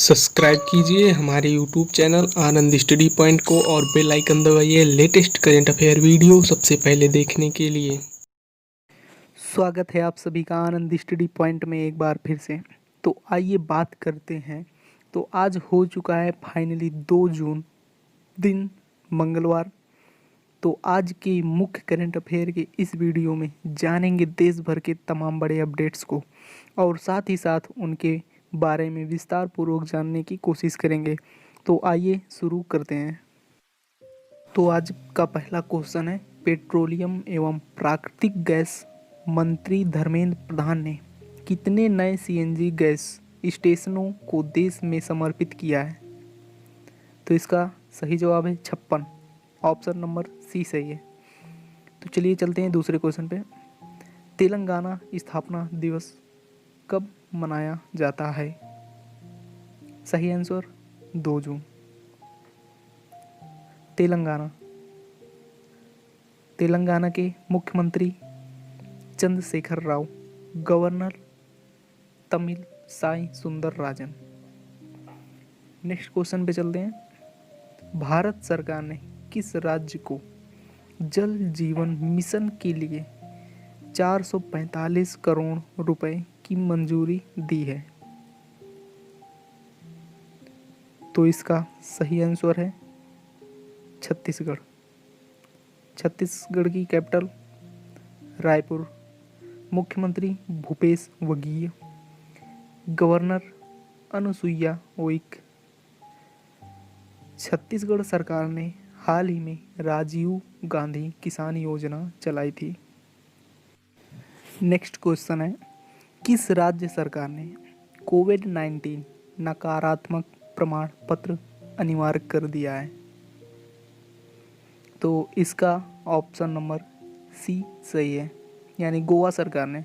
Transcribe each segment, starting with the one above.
Subscribe कीजिए हमारे YouTube channel आनंद study point को और बेल आइकन दबाइए लेटेस्ट करेंट अफेयर वीडियो सबसे पहले देखने के लिए। स्वागत है आप सभी का आनंद स्टडी पॉइंट में एक बार फिर से। तो आइए बात करते हैं। तो आज हो चुका है फाइनली 2 जून दिन मंगलवार। तो आज के मुख्य करंट अफेयर के इस वीडियो में जानेंगे देश भर के तमाम बड़े अपडेट्स को और साथ ही साथ उनके बारे में विस्तार पूर्वक जानने की कोशिश करेंगे। तो आइए शुरू करते हैं। तो आज का पहला क्वेश्चन है, पेट्रोलियम एवं प्राकृतिक गैस मंत्री धर्मेंद्र प्रधान ने कितने नए सीएनजी गैस स्टेशनों को देश में समर्पित किया है? तो इसका सही जवाब है 56। ऑप्शन नंबर सी सही है। तो चलिए चलते हैं दूसरे क्वेश्चन पे। तेलंगाना स्थापना दिवस कब मनाया जाता है? सही आंसर 2 जून। तेलंगाना के मुख्यमंत्री चंद्रशेखर राव, गवर्नर तमिल साई सुंदर राजन। नेक्स्ट क्वेश्चन पे चलते हैं। भारत सरकार ने किस राज्य को जल जीवन मिशन के लिए 445 करोड़ रुपए की मंजूरी दी है? तो इसका सही आंसर है छत्तीसगढ़। छत्तीसगढ़ की कैपिटल रायपुर, मुख्यमंत्री भूपेश बघेल, गवर्नर अनुसुईया उइके। छत्तीसगढ़ सरकार ने हाल ही में राजीव गांधी किसान योजना चलाई थी। नेक्स्ट क्वेश्चन है, किस राज्य सरकार ने कोविड-19 नकारात्मक प्रमाण पत्र अनिवार्य कर दिया है? तो इसका ऑप्शन नंबर सी सही है, यानी गोवा सरकार ने।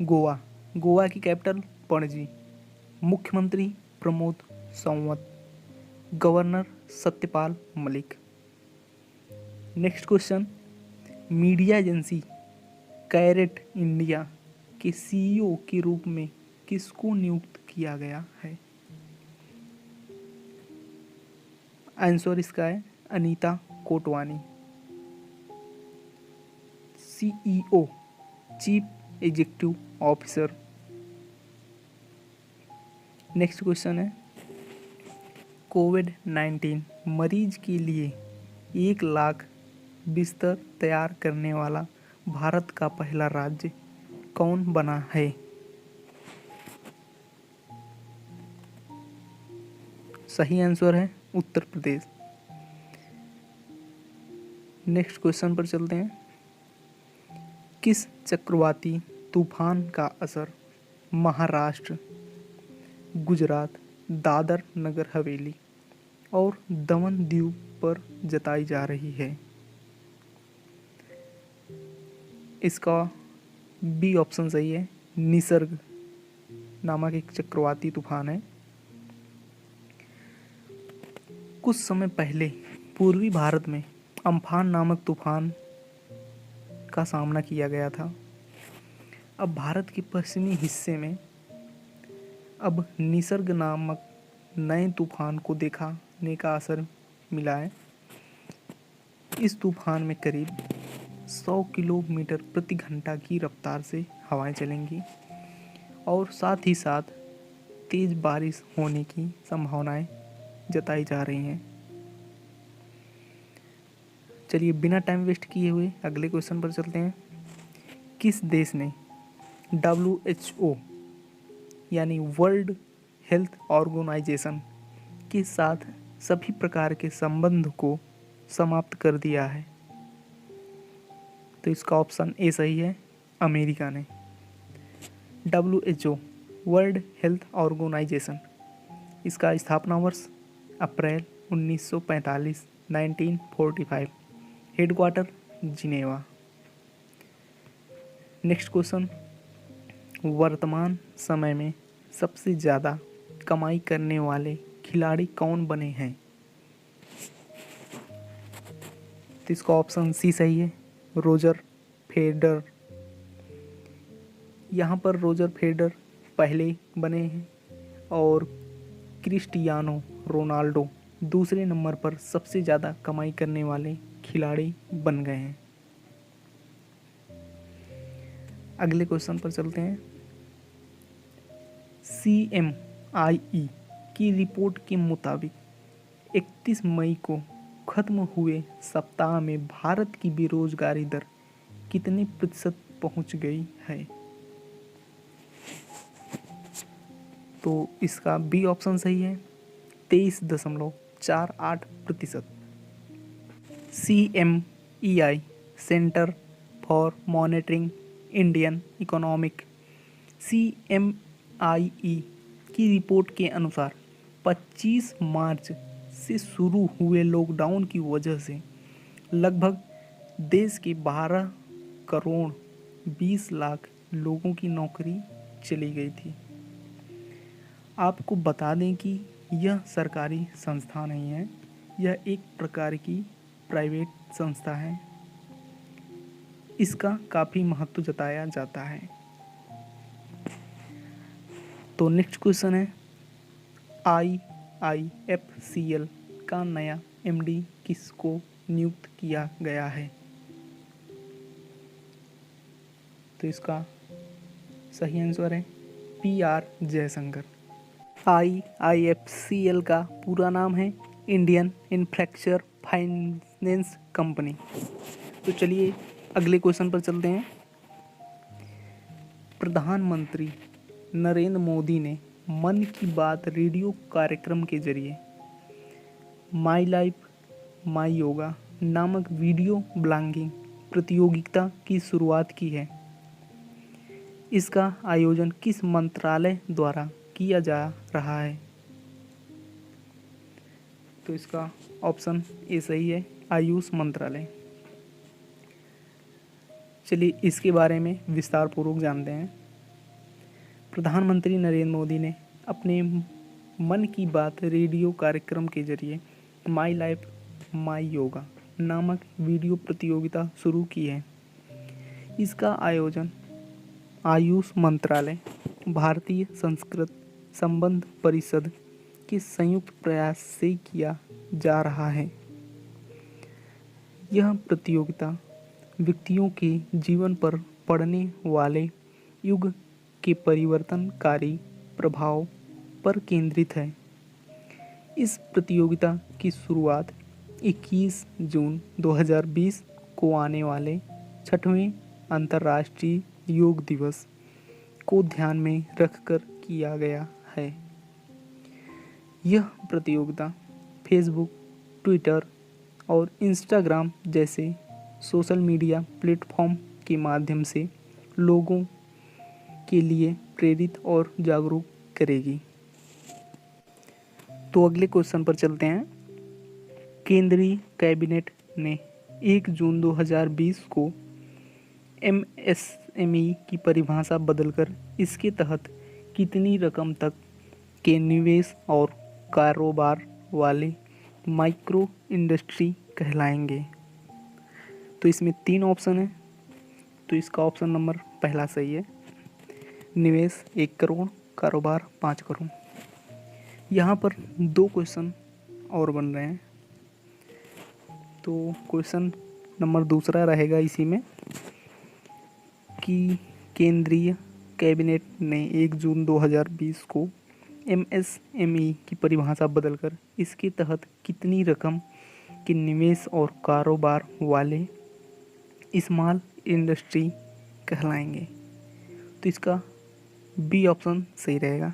गोवा की कैपिटल पणजी, मुख्यमंत्री Pramod Sawant, governor Satyapal Malik. Next question, media agency Carat India के सीईओ के रूप में किसको नियुक्त किया गया है? आंसर इसका है Anita Kotwani, CEO chief executive officer. Next question है, कोविड-19 मरीज के लिए 1 लाख बिस्तर तैयार करने वाला भारत का पहला राज्य कौन बना है? सही आंसर है उत्तर प्रदेश। नेक्स्ट क्वेश्चन पर चलते हैं। किस चक्रवाती तूफान का असर महाराष्ट्र, गुजरात, दादर नगर हवेली और दमन दीव पर जताई जा रही है? इसका बी ऑप्शन सही है, निसर्ग नामक एक चक्रवाती तूफान है। कुछ समय पहले पूर्वी भारत में अम्फान नामक तूफान का सामना किया गया था। अब भारत के पश्चिमी हिस्से में अब निसर्ग नामक नए तूफान को देखने का असर मिला है। इस तूफान में करीब 100 किलोमीटर प्रति घंटा की रफ्तार से हवाएं चलेंगी और साथ ही साथ तेज बारिश होने की संभावनाएं जताई जा रही हैं। चलिए बिना टाइम वेस्ट किए हुए अगले क्वेश्चन पर चलते हैं। किस देश ने WHO यानी वर्ल्ड हेल्थ ऑर्गेनाइजेशन के साथ सभी प्रकार के संबंध को समाप्त कर दिया है? तो इसका ऑप्शन ए सही है, अमेरिका ने। WHO वर्ल्ड हेल्थ ऑर्गेनाइजेशन, इसका स्थापना वर्ष अप्रैल 1945 1945, हेडक्वार्टर जिनेवा। नेक्स्ट क्वेश्चन, वर्तमान समय में सबसे ज़्यादा कमाई करने वाले खिलाड़ी कौन बने हैं? तो इसका ऑप्शन सी सही है, रोजर फेडरर। यहाँ पर रोजर फेडरर पहले बने हैं और क्रिस्टियानो रोनाल्डो दूसरे नंबर पर सबसे ज़्यादा कमाई करने वाले खिलाड़ी बन गए हैं। अगले क्वेश्चन पर चलते हैं। CMIE की रिपोर्ट के मुताबिक 31 मई को खत्म हुए सप्ताह में भारत की बेरोजगारी दर कितने प्रतिशत पहुंच गई है? तो इसका बी ऑप्शन सही है, 23.48%। CMEI centre for monitoring Indian economic CMIE की रिपोर्ट के अनुसार 25 मार्च से शुरू हुए लॉकडाउन की वजह से लगभग देश के 12 करोड़ 20 लाख लोगों की नौकरी चली गई थी। आपको बता दें कि यह सरकारी संस्था नहीं है, यह एक प्रकार की प्राइवेट संस्था है। इसका काफ़ी महत्व जताया जाता है। तो नेक्स्ट क्वेश्चन है, IIFCL का नया MD किसको नियुक्त किया गया है? तो इसका सही आंसर है PR जयशंकर। IIFCL का पूरा नाम है इंडियन इंफ्रास्ट्रक्चर फाइनेंस कंपनी। तो चलिए अगले क्वेश्चन पर चलते हैं। प्रधानमंत्री नरेंद्र मोदी ने मन की बात रेडियो कार्यक्रम के जरिए माई लाइफ माई योगा नामक वीडियो ब्लॉगिंग प्रतियोगिता की शुरुआत की है। इसका आयोजन किस मंत्रालय द्वारा किया जा रहा है? तो इसका ऑप्शन ए सही है, आयुष मंत्रालय। चलिए इसके बारे में विस्तार पूर्वक जानते हैं। प्रधानमंत्री नरेंद्र मोदी ने अपने मन की बात रेडियो कार्यक्रम के जरिए माई लाइफ माई योगा नामक वीडियो प्रतियोगिता शुरू की है। इसका आयोजन आयुष मंत्रालय, भारतीय संस्कृत संबंध परिषद के संयुक्त प्रयास से किया जा रहा है। यह प्रतियोगिता व्यक्तियों के जीवन पर पड़ने वाले युग के परिवर्तनकारी प्रभाव पर केंद्रित है। इस प्रतियोगिता की शुरुआत 21 जून 2020 को आने वाले 6वें अंतर्राष्ट्रीय योग दिवस को ध्यान में रखकर किया गया है। यह प्रतियोगिता फेसबुक, ट्विटर और इंस्टाग्राम जैसे सोशल मीडिया प्लेटफॉर्म के माध्यम से लोगों के लिए प्रेरित और जागरूक करेगी। तो अगले क्वेश्चन पर चलते हैं। केंद्रीय कैबिनेट ने 1 जून 2020 को MSME की परिभाषा बदलकर इसके तहत कितनी रकम तक के निवेश और कारोबार वाले माइक्रो इंडस्ट्री कहलाएंगे? तो इसमें 3 ऑप्शन है। तो इसका ऑप्शन नंबर पहला सही है, निवेश 1 करोड़, कारोबार 5 करोड़। यहाँ पर 2 क्वेश्चन और बन रहे हैं। तो क्वेश्चन नंबर दूसरा रहेगा इसी में कि केंद्रीय कैबिनेट ने 1 जून 2020 को MSME की परिभाषा बदलकर इसके तहत कितनी रकम के निवेश और कारोबार वाले स्मॉल इंडस्ट्री कहलाएंगे? तो इसका बी ऑप्शन सही रहेगा,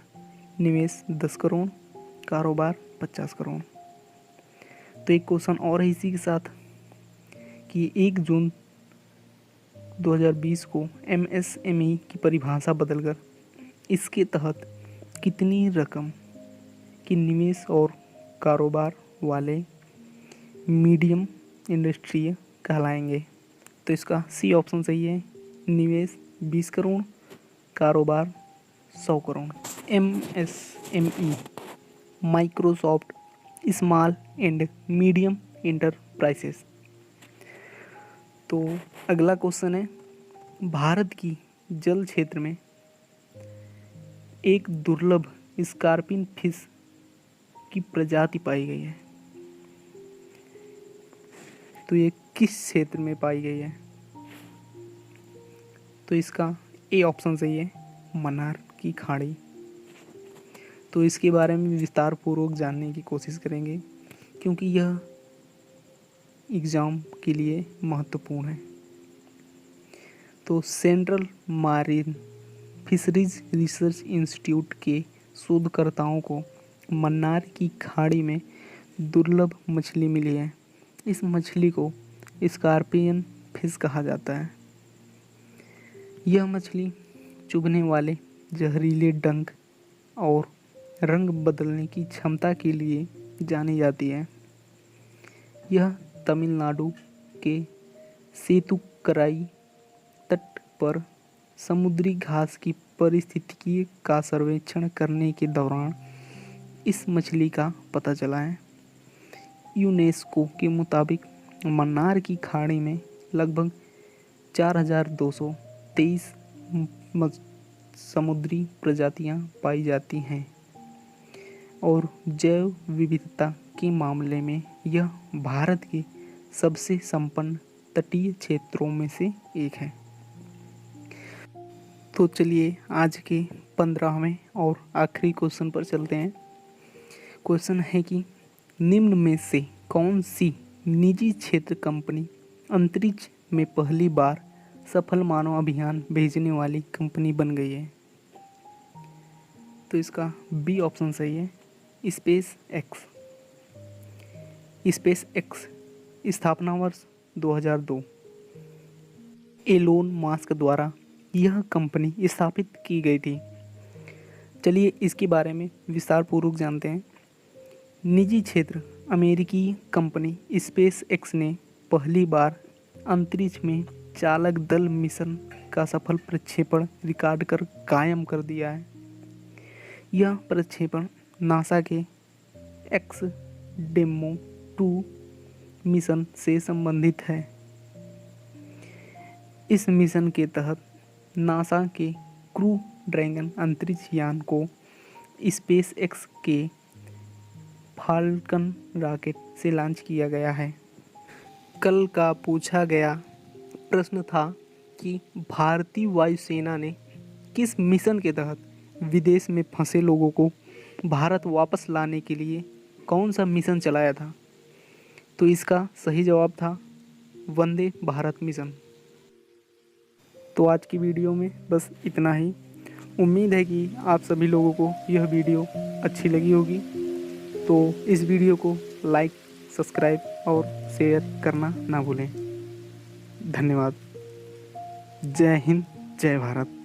निवेश 10 करोड़, कारोबार 50 करोड़। तो एक क्वेश्चन और है इसी के साथ कि 1 जून 2020 को MSME की परिभाषा बदलकर इसके तहत कितनी रकम के निवेश और कारोबार वाले मीडियम इंडस्ट्री कहलाएंगे? तो इसका सी ऑप्शन सही है, निवेश 20 करोड़, कारोबार 100 crore. MSME Microsoft small and medium enterprises. तो अगला क्वेश्चन है, भारत की जल क्षेत्र में एक दुर्लभ स्कार्पिन फिश की प्रजाति पाई गई है। तो ये किस क्षेत्र में पाई गई है? तो इसका ए ऑप्शन सही है, मन्नार की खाड़ी। तो इसके बारे में विस्तार पूर्वक जानने की कोशिश करेंगे क्योंकि यह एग्ज़ाम के लिए महत्वपूर्ण है। तो सेंट्रल मारीन फिशरीज रिसर्च इंस्टीट्यूट के शोधकर्ताओं को मन्नार की खाड़ी में दुर्लभ मछली मिली है। इस मछली को स्कॉर्पियन फिश कहा जाता है। यह मछली चुभने वाले जहरीले डंक और रंग बदलने की क्षमता के लिए जानी जाती है। यह तमिलनाडु के सेतुकराई तट पर समुद्री घास की पारिस्थितिकी का सर्वेक्षण करने के दौरान इस मछली का पता चला है। यूनेस्को के मुताबिक मन्नार की खाड़ी में लगभग 4223 समुद्री प्रजातियां पाई जाती हैं और जैव विविधता के मामले में यह भारत के सबसे संपन्न तटीय क्षेत्रों में से एक है। तो चलिए आज के 15वें और आखिरी क्वेश्चन पर चलते हैं। क्वेश्चन है कि निम्न में से कौन सी निजी क्षेत्र कंपनी अंतरिक्ष में पहली बार सफल मानव अभियान भेजने वाली कंपनी बन गई है? तो इसका बी ऑप्शन सही है, स्पेस एक्स। स्पेस एक्स स्थापना वर्ष 2002 एलोन मस्क द्वारा यह कंपनी स्थापित की गई थी। चलिए इसके बारे में विस्तार पूर्वक जानते हैं। निजी क्षेत्र अमेरिकी कंपनी स्पेस एक्स ने पहली बार अंतरिक्ष में चालक दल मिशन का सफल प्रक्षेपण रिकॉर्ड कर कायम कर दिया है। यह प्रक्षेपण नासा के एक्स डेमो 2 मिशन से संबंधित है। इस मिशन के तहत नासा के क्रू ड्रैगन अंतरिक्ष यान को स्पेस एक्स के फाल्कन रॉकेट से लॉन्च किया गया है। कल का पूछा गया प्रश्न था कि भारतीय वायुसेना ने किस मिशन के तहत विदेश में फंसे लोगों को भारत वापस लाने के लिए कौन सा मिशन चलाया था? तो इसका सही जवाब था वंदे भारत मिशन। तो आज की वीडियो में बस इतना ही। उम्मीद है कि आप सभी लोगों को यह वीडियो अच्छी लगी होगी। तो इस वीडियो को लाइक, सब्सक्राइब और शेयर करना ना भूलें। धन्यवाद। जय हिंद, जय भारत।